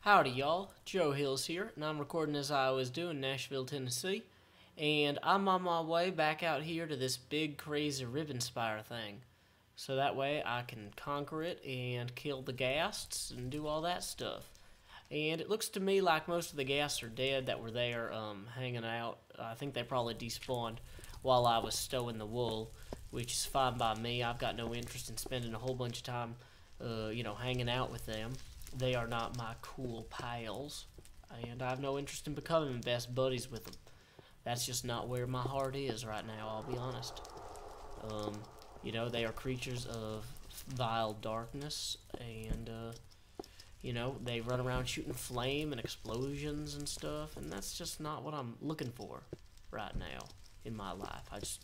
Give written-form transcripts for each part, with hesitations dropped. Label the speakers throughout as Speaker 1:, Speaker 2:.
Speaker 1: Howdy y'all, Joe Hills here, and I'm recording as I was doing in Nashville, Tennessee, and I'm on my way back out here to this big crazy ribbon spire thing, so that way I can conquer it and kill the ghasts and do all that stuff. And it looks to me like most of the ghasts are dead that were there hanging out. I think they probably despawned while I was stowing the wool, which is fine by me. I've got no interest in spending a whole bunch of time hanging out with them. They are not my cool pals, and I have no interest in becoming best buddies with them. That's just not where my heart is right now, I'll be honest. They are creatures of vile darkness, and, they run around shooting flame and explosions and stuff, and that's just not what I'm looking for right now in my life. I just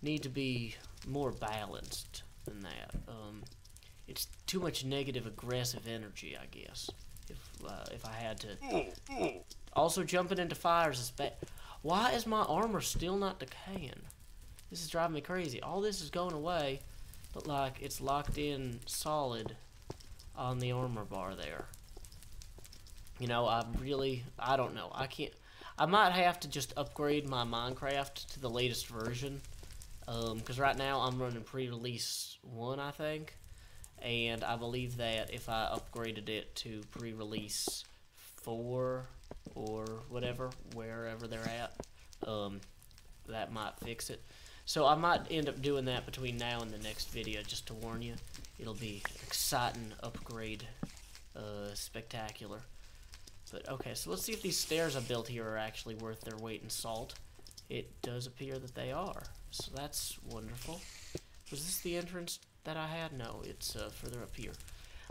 Speaker 1: need to be more balanced than that. It's too much negative, aggressive energy, I guess. If I had to. Also, jumping into fires is bad. Why is my armor still not decaying? This is driving me crazy. All this is going away, but like it's locked in solid on the armor bar there. I don't know. I might have to just upgrade my Minecraft to the latest version. Because right now I'm running pre-release 1, I think. And I believe that if I upgraded it to pre-release 4 or whatever, wherever they're at, that might fix it. So I might end up doing that between now and the next video, just to warn you. It'll be exciting upgrade, spectacular. But okay, so let's see if these stairs I built here are actually worth their weight in salt. It does appear that they are, so that's wonderful. Was this the entrance that I had? No, it's further up here.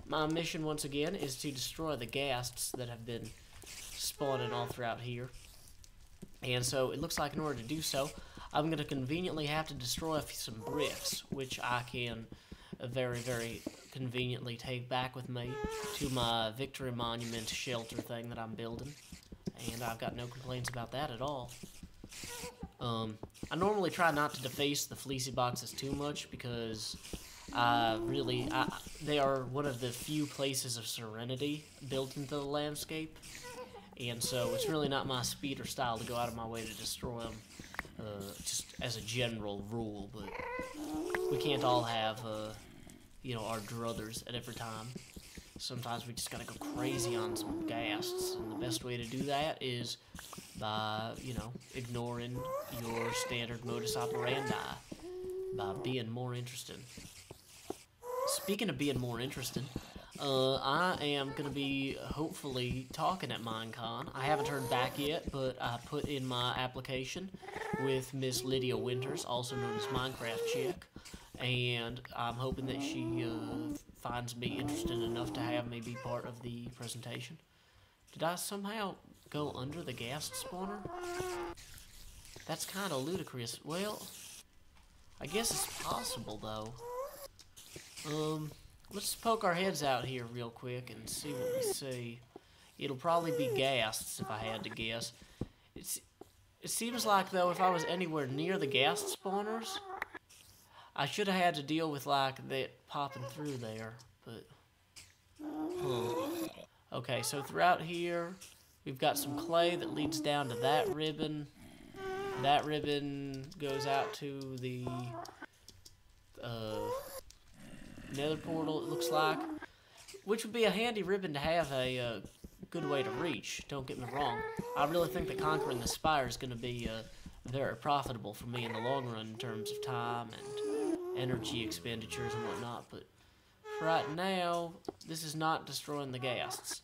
Speaker 1: My mission, once again, is to destroy the ghasts that have been spawning all throughout here. And so it looks like in order to do so, I'm going to conveniently have to destroy some bricks, which I can very, very conveniently take back with me to my Victory Monument shelter thing that I'm building. And I've got no complaints about that at all. I normally try not to deface the fleecy boxes too much because they are one of the few places of serenity built into the landscape, and so it's really not my speed or style to go out of my way to destroy them, just as a general rule, but we can't all have, our druthers at every time. Sometimes we just gotta go crazy on some ghasts, and the best way to do that is by, ignoring your standard modus operandi, by being more interesting. Speaking of being more interesting, I am going to be hopefully talking at Minecon. I haven't heard back yet, but I put in my application with Miss Lydia Winters, also known as Minecraft Chick, and I'm hoping that she finds me interesting enough to have me be part of the presentation. Did I somehow go under the ghast spawner? That's kind of ludicrous. Well, I guess it's possible, though. Let's poke our heads out here real quick and see what we see. It'll probably be ghasts, if I had to guess. It seems like, though, if I was anywhere near the ghast spawners, I should have had to deal with, like, that popping through there, but... Okay, so throughout here, we've got some clay that leads down to that ribbon. That ribbon goes out to the nether portal, it looks like, which would be a handy ribbon to have a good way to reach, don't get me wrong. I really think that conquering the spire is going to be very profitable for me in the long run in terms of time and energy expenditures and whatnot, but for right now, this is not destroying the ghasts.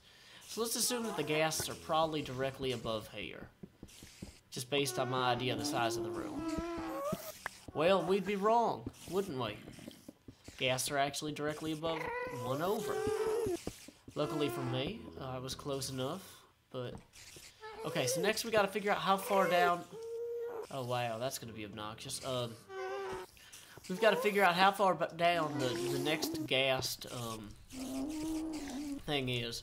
Speaker 1: So let's assume that the ghasts are probably directly above here, just based on my idea of the size of the room. Well, we'd be wrong, wouldn't we? Ghasts are actually directly above 1 over. Luckily for me, I was close enough, but... Okay, so next we gotta figure out how far down... Oh wow, that's gonna be obnoxious. We've gotta figure out how far down the next ghast thing is.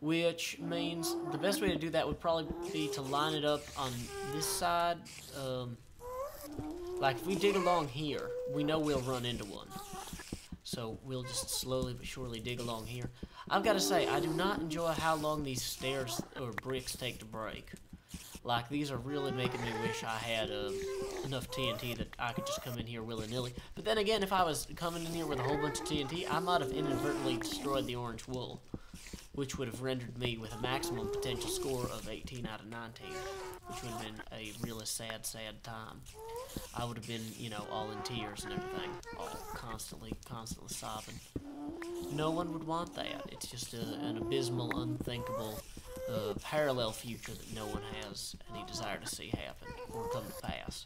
Speaker 1: Which means the best way to do that would probably be to line it up on this side. Like if we dig along here, we know we'll run into one. So we'll just slowly but surely dig along here. I've got to say, I do not enjoy how long these stairs or bricks take to break. Like, these are really making me wish I had enough TNT that I could just come in here willy-nilly. But then again, if I was coming in here with a whole bunch of TNT, I might have inadvertently destroyed the orange wool, which would have rendered me with a maximum potential score of 18 out of 19, which would have been a really sad, sad time. I would have been, you know, all in tears and everything, all constantly sobbing. No one would want that. It's just an abysmal, unthinkable, parallel future that no one has any desire to see happen or come to pass.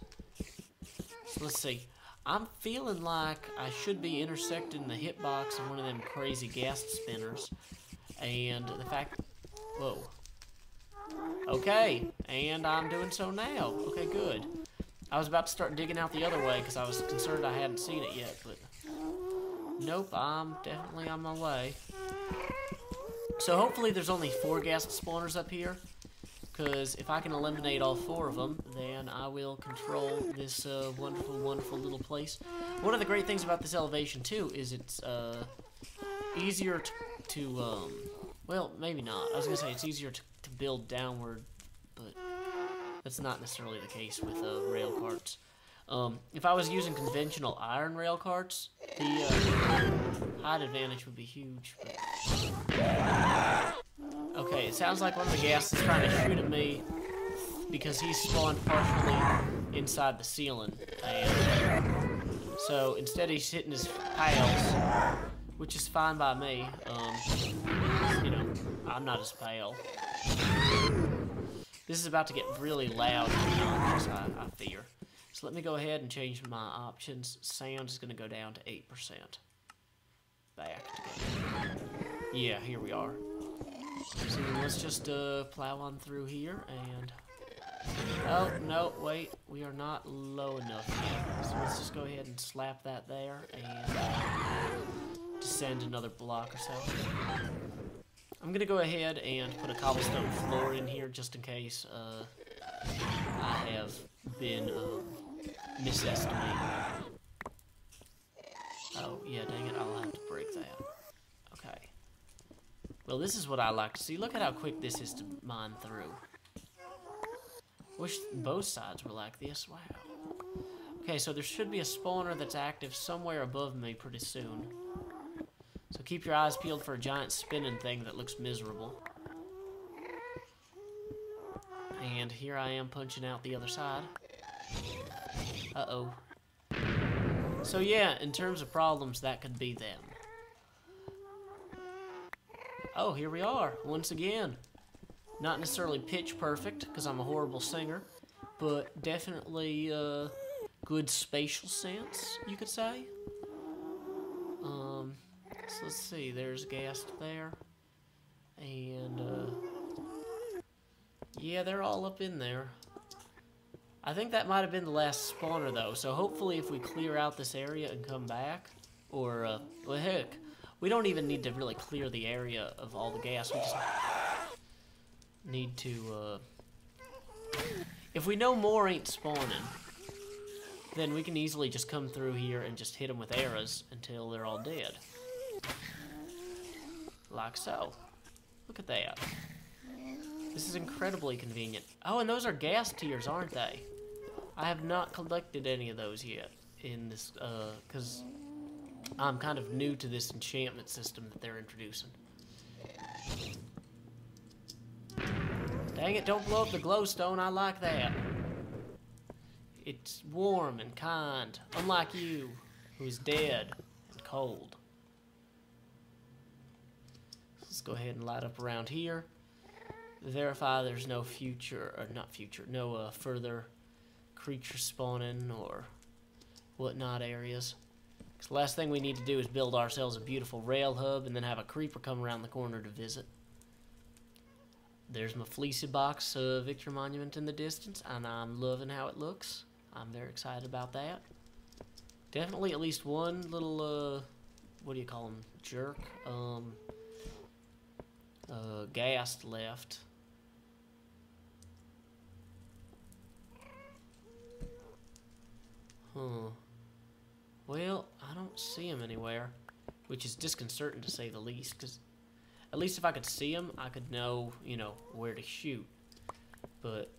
Speaker 1: So let's see. I'm feeling like I should be intersecting the hitbox of one of them crazy Ghast spinners. And the fact... Whoa. Okay, and I'm doing so now. Okay, good. I was about to start digging out the other way because I was concerned I hadn't seen it yet, but... Nope, I'm definitely on my way. So hopefully there's only 4 Ghast spawners up here, because if I can eliminate all 4 of them, then I will control this wonderful, wonderful little place. One of the great things about this elevation, too, is it's easier to well, maybe not. I was going to say it's easier to build downward, but that's not necessarily the case with rail carts. If I was using conventional iron rail carts, the height advantage would be huge. But... Okay, it sounds like one of the Ghasts is trying to shoot at me because he's spawned partially inside the ceiling. And so instead he's hitting his pals, which is fine by me. You know, I'm not as pale. This is about to get really loud and obnoxious, I fear. So let me go ahead and change my options. Sound is going to go down to 8%. Back together. Yeah, here we are. So let's just plow on through here and... Oh, no, wait. We are not low enough yet. So let's just go ahead and slap that there and descend another block or so. I'm going to go ahead and put a cobblestone floor in here just in case I have been misestimated. Oh, yeah, dang it, I'll have to break that. Okay. Well, this is what I like to see. Look at how quick this is to mine through. Wish both sides were like this. Wow. Okay, so there should be a spawner that's active somewhere above me pretty soon. So keep your eyes peeled for a giant spinning thing that looks miserable. And here I am punching out the other side. Uh-oh. So yeah, in terms of problems, that could be them. Oh, here we are, once again. Not necessarily pitch perfect, because I'm a horrible singer, but definitely good spatial sense, you could say. So let's see, there's Ghast there. And, yeah, they're all up in there. I think that might have been the last spawner, though, so hopefully if we clear out this area and come back, or, well, heck, we don't even need to really clear the area of all the gas. We just need to, if we know more ain't spawning, then we can easily just come through here and just hit them with arrows until they're all dead. Like so. Look at that. This is incredibly convenient. Oh, and those are gas tiers, aren't they? I have not collected any of those yet in this, because I'm kind of new to this enchantment system that they're introducing. Dang it, don't blow up the glowstone. I like that. It's warm and kind, unlike you, who's dead and cold. Let's go ahead and light up around here. Verify there's no future, or not future, no further creature spawning or whatnot areas. Because the last thing we need to do is build ourselves a beautiful rail hub and then have a creeper come around the corner to visit. There's my fleecy box Victory Monument in the distance, and I'm loving how it looks. I'm very excited about that. Definitely at least one little, what do you call him, jerk, Ghast left. Huh. Well, I don't see him anywhere. which is disconcerting to say the least, because at least if I could see him, I could know, you know, where to shoot. But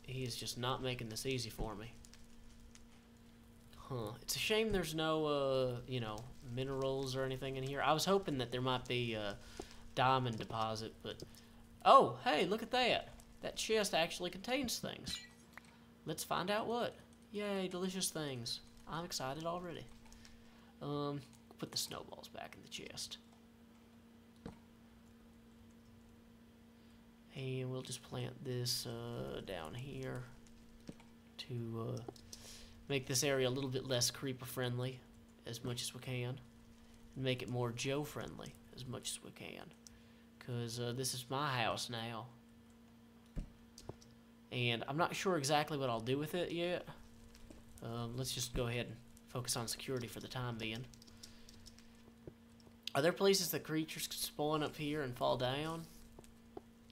Speaker 1: he is just not making this easy for me. Huh. It's a shame there's no, you know, minerals or anything in here. I was hoping that there might be a diamond deposit, but... Oh, hey, look at that. That chest actually contains things. Let's find out what. Yay, delicious things. I'm excited already. Put the snowballs back in the chest. And we'll just plant this down here to make this area a little bit less creeper friendly as much as we can. And make it more Joe friendly as much as we can. Because this is my house now. And I'm not sure exactly what I'll do with it yet. Let's just go ahead and focus on security for the time being. Are there places that creatures could spawn up here and fall down?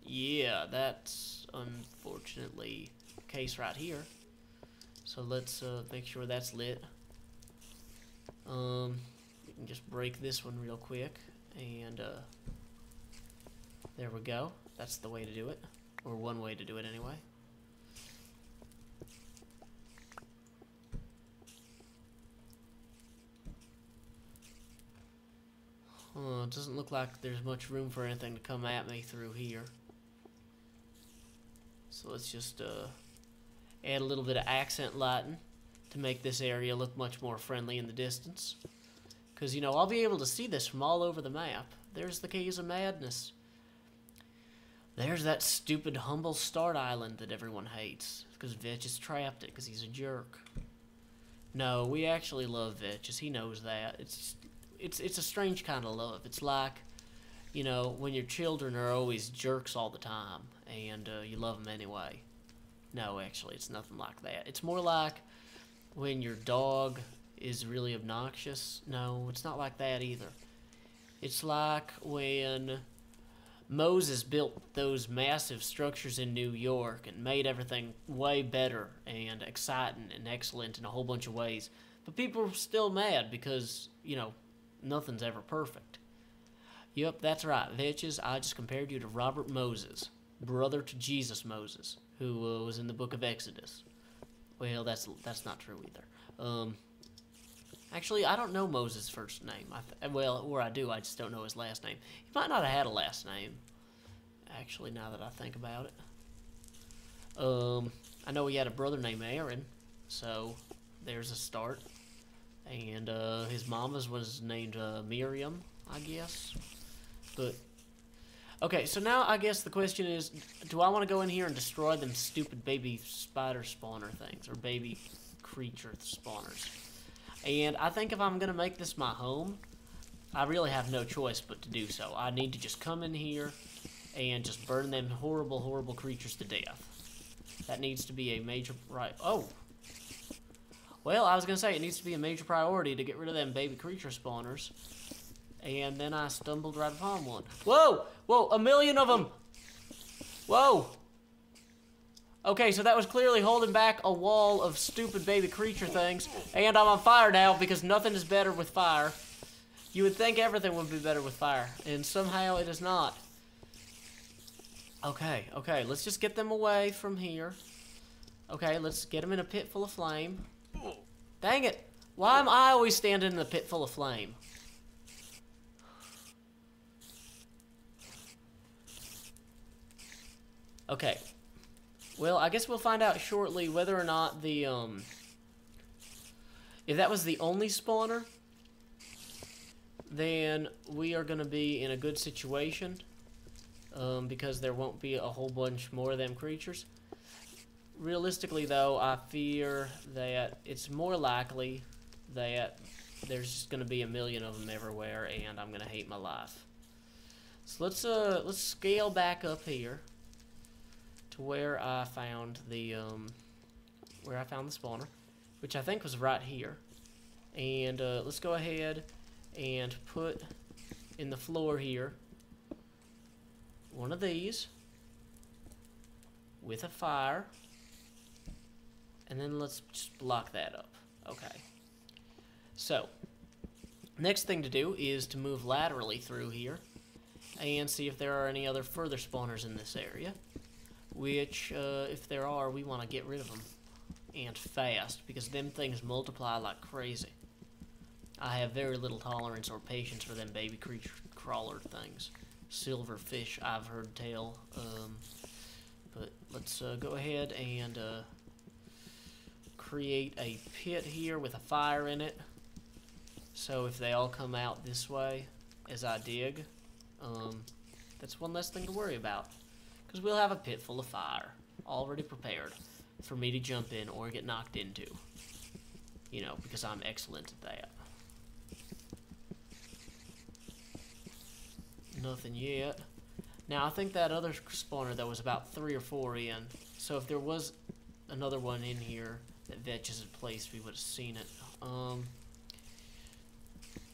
Speaker 1: Yeah, that's unfortunately the case right here. So let's make sure that's lit. We can just break this one real quick. And there we go. That's the way to do it. Or one way to do it anyway. It doesn't look like there's much room for anything to come at me through here. So let's just add a little bit of accent lighting to make this area look much more friendly in the distance. Because, you know, I'll be able to see this from all over the map. There's the Caves of Madness. There's that stupid Humble Start Island that everyone hates. Because Vechs has trapped it because he's a jerk. No, we actually love Vechs. He knows that. It's a strange kind of love. It's like, you know, when your children are always jerks all the time, and you love them anyway. No, actually, it's nothing like that. It's more like when your dog is really obnoxious. No, it's not like that either. It's like when Moses built those massive structures in New York and made everything way better and exciting and excellent in a whole bunch of ways. But people were still mad because, you know, nothing's ever perfect. Yep, that's right, Vechs. I just compared you to Robert Moses, brother to Jesus Moses, who was in the book of Exodus. Well, that's not true either. Actually, I don't know Moses' first name. Well, or I do, I just don't know his last name. He might not have had a last name, actually, now that I think about it. I know he had a brother named Aaron, so there's a start. And his mama's was named Miriam, I guess. But okay, so now I guess the question is, do I want to go in here and destroy them stupid baby spider spawner things, or baby creature spawners? And I think if I'm going to make this my home, I really have no choice but to do so. I need to just come in here and just burn them horrible, horrible creatures to death. That needs to be a major... Oh! Well, I was going to say, it needs to be a major priority to get rid of them baby creature spawners. And then I stumbled right upon one. Whoa! Whoa! 1,000,000 of them! Whoa! Okay, so that was clearly holding back a wall of stupid baby creature things. And I'm on fire now because nothing is better with fire. You would think everything would be better with fire. And somehow it is not. Okay, okay, let's just get them away from here. Okay, let's get them in a pit full of flame. Dang it! Why am I always standing in a pit full of flame? Okay. Well, I guess we'll find out shortly whether or not the, if that was the only spawner, then we are going to be in a good situation, because there won't be a whole bunch more of them creatures. Realistically, though, I fear that it's more likely that there's just going to be 1,000,000 of them everywhere, and I'm going to hate my life. So let's scale back up here to where I found the spawner, which I think was right here. And let's go ahead and put in the floor here one of these with a fire. And then let's just block that up. Okay. So, Next thing to do is to move laterally through here and see if there are any other further spawners in this area, which, if there are, we want to get rid of them, and fast, because them things multiply like crazy. I have very little tolerance or patience for them baby creature crawler things. Silverfish, I've heard tell. But let's go ahead and create a pit here with a fire in it. So if they all come out this way as I dig, that's one less thing to worry about. Because we'll have a pit full of fire already prepared for me to jump in or get knocked into. You know, because I'm excellent at that. Nothing yet. Now, I think that other spawner, though, was about 3 or 4 in. So if there was another one in here that vechs had placed, we would have seen it.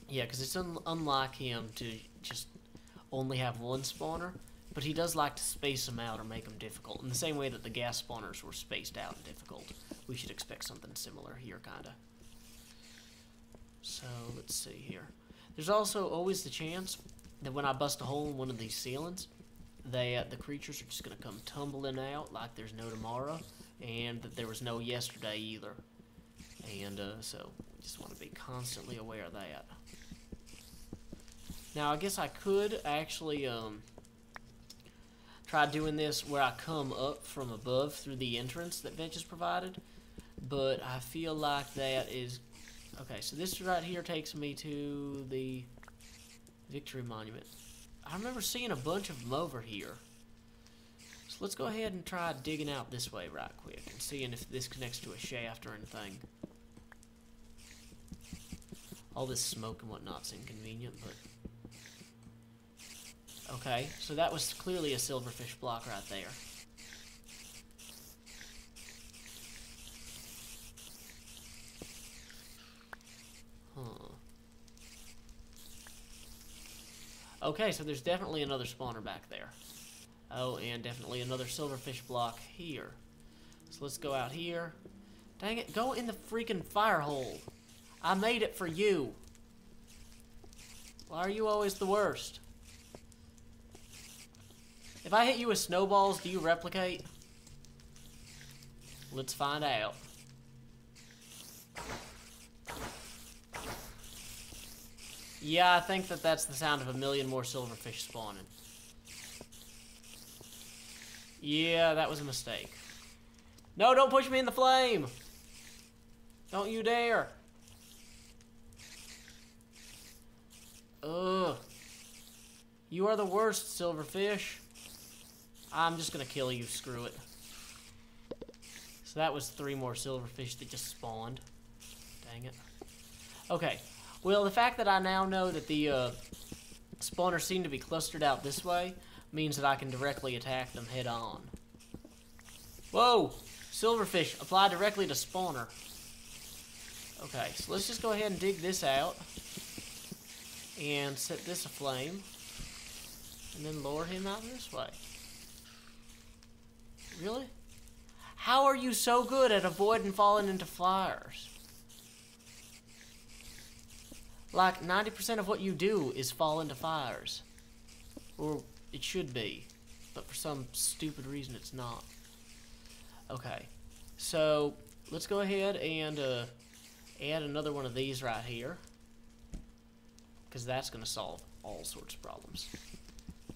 Speaker 1: Yeah, because it's unlike him to just only have one spawner. But he does like to space them out or make them difficult. In the same way that the ghast spawners were spaced out and difficult. We should expect something similar here, kind of. So, let's see here. There's also always the chance that when I bust a hole in one of these ceilings, the creatures are just going to come tumbling out like there's no tomorrow, and that there was no yesterday either. And so we just want to be constantly aware of that. Now, I guess I could actually try doing this where I come up from above through the entrance that vechs provided, but I feel like that is... Okay, so this right here takes me to the Victory Monument. I remember seeing a bunch of them over here. So let's go ahead and try digging out this way right quick and seeing if this connects to a shaft or anything. All this smoke and whatnot's inconvenient, but... Okay, so that was clearly a silverfish block right there. Huh. Okay, so there's definitely another spawner back there. Oh, and definitely another silverfish block here. So let's go out here. Dang it, go in the freaking fire hole. I made it for you. Why are you always the worst? If I hit you with snowballs, do you replicate? Let's find out. Yeah, I think that that's the sound of a million more silverfish spawning. Yeah, that was a mistake. No, don't push me in the flame! Don't you dare! Ugh. You are the worst, silverfish. I'm just gonna kill you, screw it. So that was 3 more silverfish that just spawned. Dang it. Okay. Well, the fact that I now know that the spawners seem to be clustered out this way means that I can directly attack them head on. Whoa! Silverfish, apply directly to spawner. Okay, so let's just go ahead and dig this out. And set this aflame. And then lower him out this way. Really? How are you so good at avoiding falling into fires? Like, 90% of what you do is fall into fires. Or it should be. But for some stupid reason, it's not. Okay. So, let's go ahead and add another one of these right here. Because that's going to solve all sorts of problems.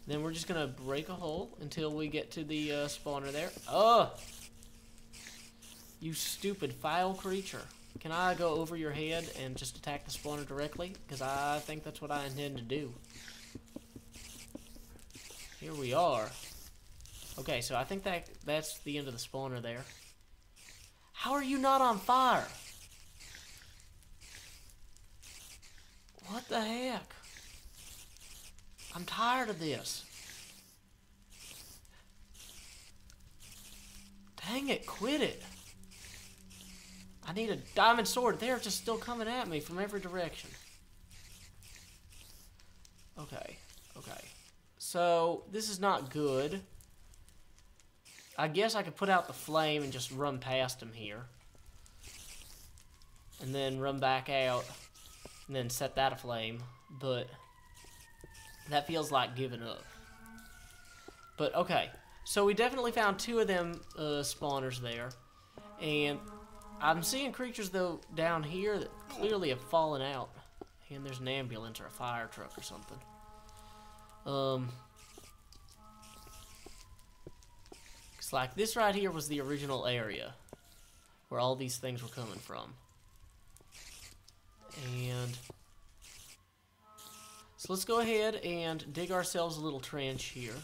Speaker 1: Then we're just going to break a hole until we get to the spawner there. Oh! You stupid foul creature. Can I go over your head and just attack the spawner directly? Because I think that's what I intend to do. Here we are. Okay, so I think that's the end of the spawner there. How are you not on fire? What the heck? I'm tired of this. Dang it, quit it. I need a diamond sword. They're just still coming at me from every direction. Okay, okay. So, this is not good. I guess I could put out the flame and just run past him here. And then run back out. and then set that aflame, but that feels like giving up. But okay, so we definitely found 2 of them spawners there, and I'm seeing creatures though down here that clearly have fallen out, and there's an ambulance or a fire truck or something. It's like this right here was the original area where all these things were coming from. And so let's go ahead and dig ourselves a little trench here.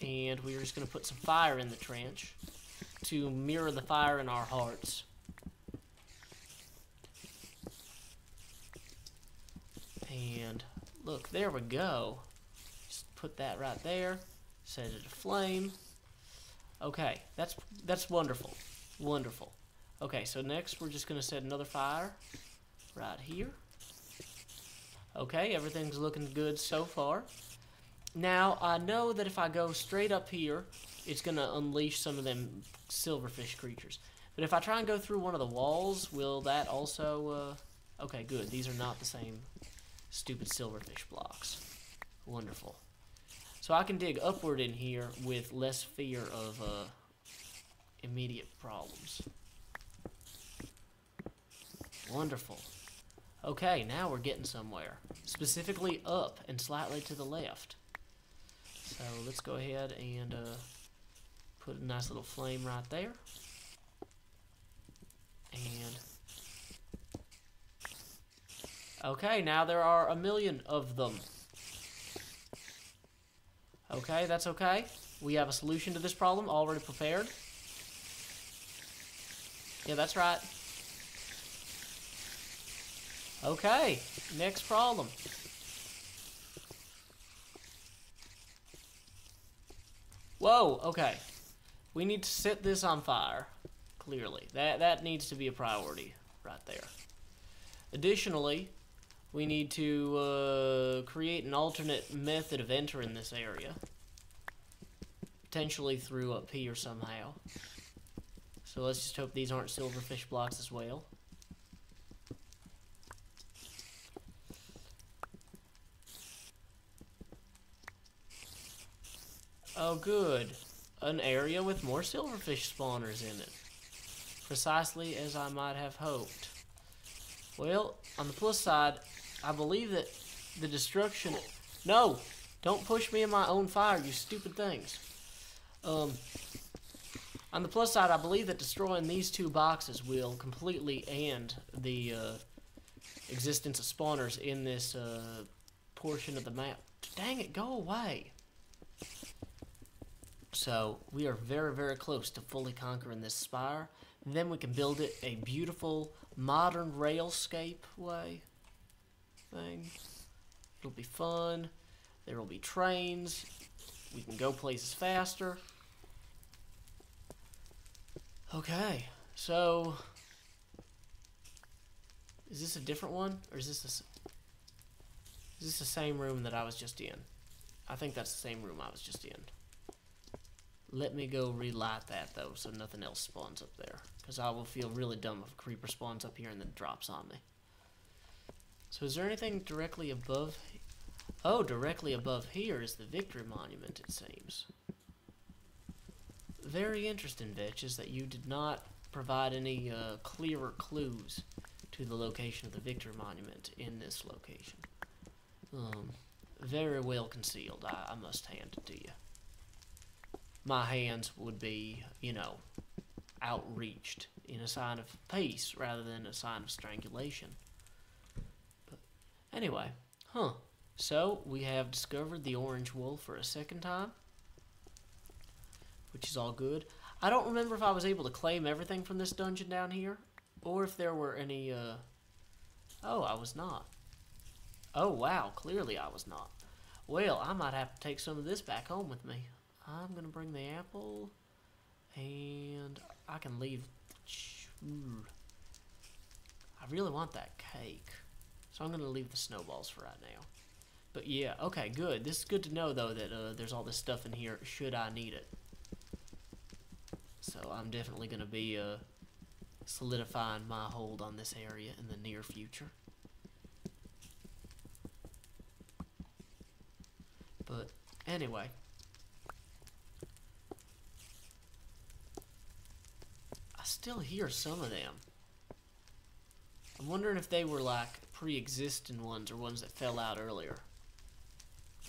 Speaker 1: And we're just going to put some fire in the trench to mirror the fire in our hearts. And look, there we go. Just put that right there. Set it aflame. Okay, that's wonderful. Wonderful. Okay, so next we're just going to set another fire right here. Okay, everything's looking good so far. Now, I know that if I go straight up here, it's going to unleash some of them silverfish creatures. But if I try and go through one of the walls, will that also... Okay, good. These are not the same stupid silverfish blocks. Wonderful. So I can dig upward in here with less fear of immediate problems. Wonderful. Okay, now we're getting somewhere. Specifically up and slightly to the left. So let's go ahead and put a nice little flame right there. And okay, now there are 1,000,000 of them. Okay, that's okay. We have a solution to this problem already prepared. Yeah, that's right. Okay, next problem. Whoa, okay. We need to set this on fire, clearly. That needs to be a priority right there. Additionally, we need to create an alternate method of entering this area. Potentially through up here somehow. So let's just hope these aren't silverfish blocks as well. Oh good. An area with more silverfish spawners in it. Precisely as I might have hoped. Well, on the plus side, I believe that the destruction... No! Don't push me in my own fire, you stupid things. On the plus side, I believe that destroying these 2 boxes will completely end the existence of spawners in this portion of the map. Dang it, go away! So, we are very, very close to fully conquering this spire. Then we can build it a beautiful, modern railscape way thing. It'll be fun. There will be trains. We can go places faster. Okay, so... Is this a different one? Or is this the same room that I was just in? I think that's the same room I was just in. Let me go relight that, though, so nothing else spawns up there. Because I will feel really dumb if a creeper spawns up here and then drops on me. So is there anything directly above? Oh, directly above here is the Victory Monument, it seems. Very interesting, Vetches, that you did not provide any clearer clues to the location of the Victory Monument in this location. Very well concealed, I must hand it to you. My hands would be, you know, outreached in a sign of peace rather than a sign of strangulation. But anyway, so we have discovered the orange wool for a second time, which is all good. I don't remember if I was able to claim everything from this dungeon down here, or if there were any, oh, I was not. Oh, wow, clearly I was not. Well, I might have to take some of this back home with me. I'm going to bring the apple, and I can leave. I really want that cake, so I'm going to leave the snowballs for right now. But yeah, okay, good. This is good to know, though, that there's all this stuff in here should I need it. So I'm definitely going to be solidifying my hold on this area in the near future. But anyway, I still hear some of them. I'm wondering if they were like pre-existing ones or ones that fell out earlier.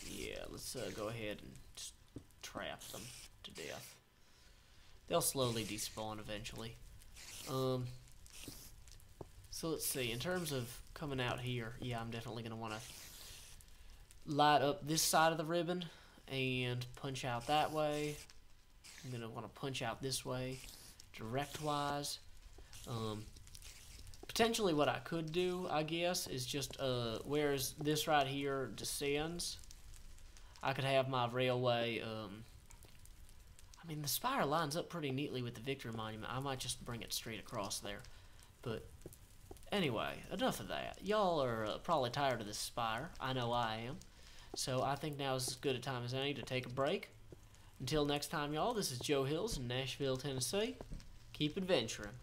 Speaker 1: Yeah, let's go ahead and just trap them to death. They'll slowly despawn eventually. So let's see, in terms of coming out here, yeah, I'm definitely going to want to light up this side of the ribbon and punch out that way. I'm going to want to punch out this way, direct-wise. Potentially what I could do, I guess, is just, whereas this right here descends, I could have my railway, I mean, the spire lines up pretty neatly with the Victory Monument. I might just bring it straight across there. But anyway, enough of that. Y'all are probably tired of this spire. I know I am. So I think now is as good a time as any to take a break. Until next time, y'all, this is Joe Hills in Nashville, Tennessee. Keep adventuring.